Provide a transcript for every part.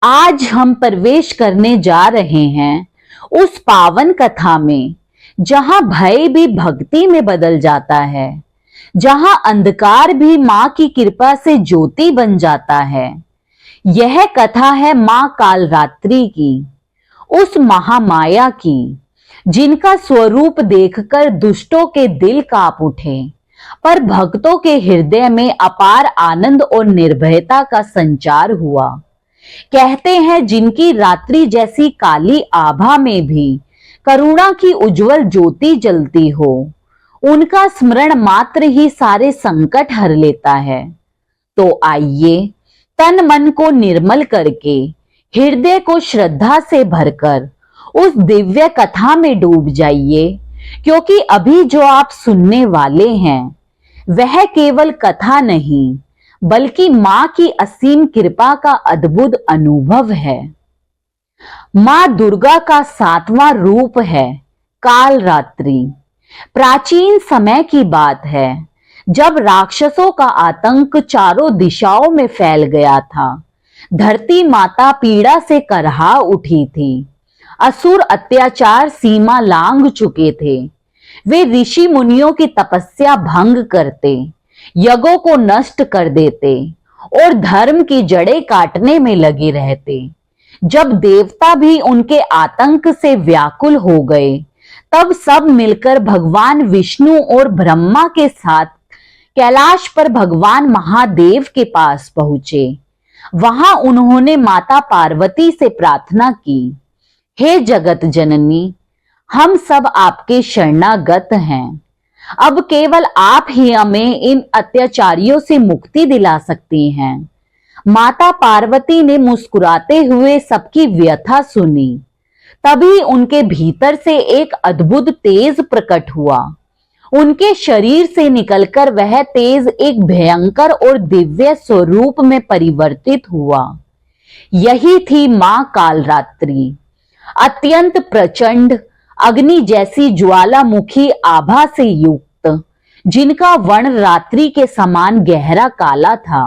आज हम प्रवेश करने जा रहे हैं उस पावन कथा में जहां भय भी भक्ति में बदल जाता है, जहां अंधकार भी मां की कृपा से ज्योति बन जाता है। यह कथा है मां कालरात्रि की, उस महामाया की जिनका स्वरूप देखकर दुष्टों के दिल कांप उठे, पर भक्तों के हृदय में अपार आनंद और निर्भयता का संचार हुआ। कहते हैं जिनकी रात्रि जैसी काली आभा में भी करुणा की उज्जवल ज्योति जलती हो, उनका स्मरण मात्र ही सारे संकट हर लेता है। तो आइए तन मन को निर्मल करके, हृदय को श्रद्धा से भरकर उस दिव्य कथा में डूब जाइए, क्योंकि अभी जो आप सुनने वाले हैं वह केवल कथा नहीं बल्कि मां की असीम कृपा का अद्भुत अनुभव है। मां दुर्गा का 7वां रूप है कालरात्रि। प्राचीन समय की बात है, जब राक्षसों का आतंक चारों दिशाओं में फैल गया था। धरती माता पीड़ा से करहा उठी थी। असुर अत्याचार सीमा लांघ चुके थे। वे ऋषि मुनियों की तपस्या भंग करते, यज्ञों को नष्ट कर देते और धर्म की जड़ें काटने में लगे रहते। जब देवता भी उनके आतंक से व्याकुल हो गए, तब सब मिलकर भगवान विष्णु और ब्रह्मा के साथ कैलाश पर भगवान महादेव के पास पहुंचे। वहां उन्होंने माता पार्वती से प्रार्थना की, हे जगत जननी, हम सब आपके शरणागत हैं। अब केवल आप ही हमें इन अत्याचारियों से मुक्ति दिला सकती हैं। माता पार्वती ने मुस्कुराते हुए सबकी व्यथा सुनी। तभी उनके भीतर से एक अद्भुत तेज प्रकट हुआ। उनके शरीर से निकलकर वह तेज एक भयंकर और दिव्य स्वरूप में परिवर्तित हुआ। यही थी मां कालरात्रि, अत्यंत प्रचंड अग्नि जैसी ज्वालामुखी आभा से युक्त, जिनका वर्ण रात्रि के समान गहरा काला था।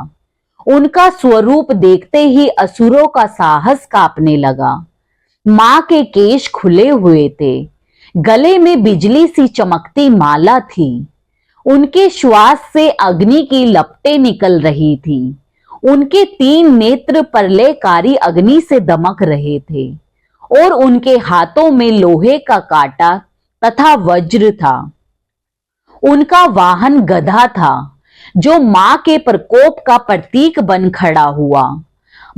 उनका स्वरूप देखते ही असुरों का साहस कांपने लगा। मां के केश खुले हुए थे, गले में बिजली सी चमकती माला थी। उनके श्वास से अग्नि की लपटें निकल रही थी। उनके 3 नेत्र प्रलयकारी अग्नि से दमक रहे थे और उनके हाथों में लोहे का कांटा तथा वज्र था। उनका वाहन गधा था, जो मां के प्रकोप का प्रतीक बन खड़ा हुआ।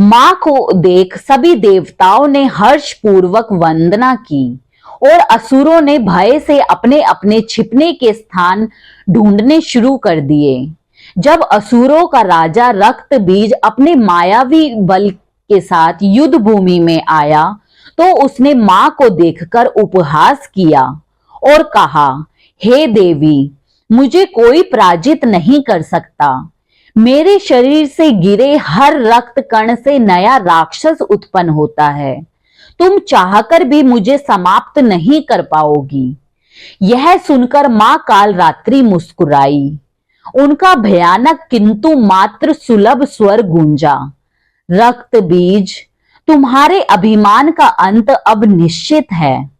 मां को देख सभी देवताओं ने हर्ष पूर्वक वंदना की और असुरों ने भय से अपने अपने छिपने के स्थान ढूंढने शुरू कर दिए। जब असुरों का राजा रक्त बीज अपने मायावी बल के साथ युद्ध भूमि में आया, तो उसने मां को देखकर उपहास किया और कहा, हे देवी, मुझे कोई पराजित नहीं कर सकता। मेरे शरीर से गिरे हर रक्त कण से नया राक्षस उत्पन्न होता है। तुम चाहकर भी मुझे समाप्त नहीं कर पाओगी। यह सुनकर मां कालरात्रि मुस्कुराई। उनका भयानक किंतु मात्र सुलभ स्वर गूंजा, रक्त बीज, तुम्हारे अभिमान का अंत अब निश्चित है।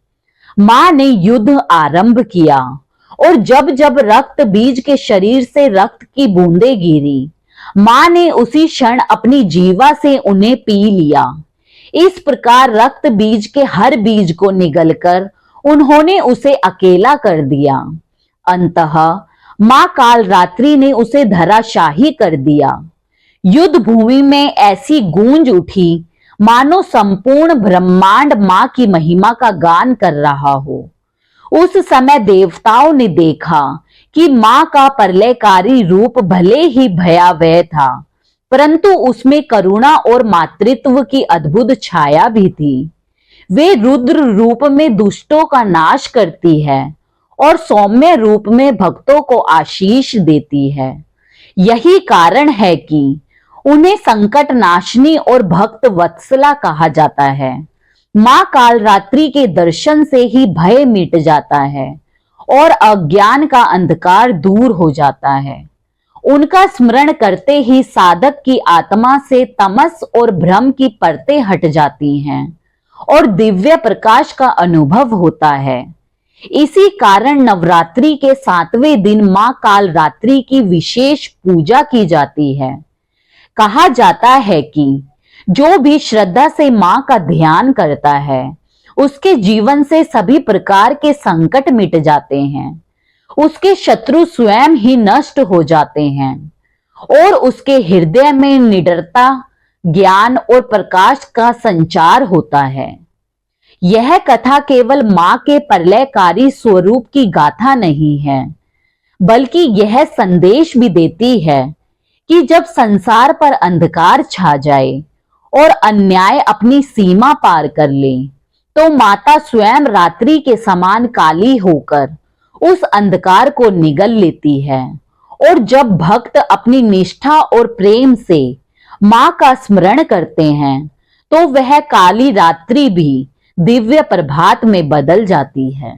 मां ने युद्ध आरंभ किया और जब जब रक्त बीज के शरीर से रक्त की बूंदें गिरी, मां ने उसी क्षण अपनी जीवा से उन्हें पी लिया। इस प्रकार रक्त बीज के हर बीज को निगलकर उन्होंने उसे अकेला कर दिया। अंततः मां कालरात्रि ने उसे धराशाही कर दिया। युद्ध भूमि में ऐसी गूंज उठी मानो संपूर्ण ब्रह्मांड मां की महिमा का गान कर रहा हो। उस समय देवताओं ने देखा कि मां का प्रलयकारी रूप भले ही भयावह था, परंतु उसमें करुणा और मातृत्व की अद्भुत छाया भी थी। वे रुद्र रूप में दुष्टों का नाश करती है और सौम्य रूप में भक्तों को आशीष देती है। यही कारण है कि उन्हें संकट नाशनी और भक्त वत्सला कहा जाता है। मां कालरात्रि के दर्शन से ही भय मिट जाता है और अज्ञान का अंधकार दूर हो जाता है। उनका स्मरण करते ही साधक की आत्मा से तमस और भ्रम की परतें हट जाती हैं और दिव्य प्रकाश का अनुभव होता है। इसी कारण नवरात्रि के 7वें दिन मां कालरात्रि की विशेष पूजा की जाती है। कहा जाता है कि जो भी श्रद्धा से मां का ध्यान करता है उसके जीवन से सभी प्रकार के संकट मिट जाते हैं, उसके शत्रु स्वयं ही नष्ट हो जाते हैं और उसके हृदय में निडरता, ज्ञान और प्रकाश का संचार होता है। यह कथा केवल मां के प्रलयकारी स्वरूप की गाथा नहीं है, बल्कि यह संदेश भी देती है कि जब संसार पर अंधकार छा जाए और अन्याय अपनी सीमा पार कर ले, तो माता स्वयं रात्रि के समान काली होकर उस अंधकार को निगल लेती है। और जब भक्त अपनी निष्ठा और प्रेम से मां का स्मरण करते हैं, तो वह काली रात्रि भी दिव्य प्रभात में बदल जाती है।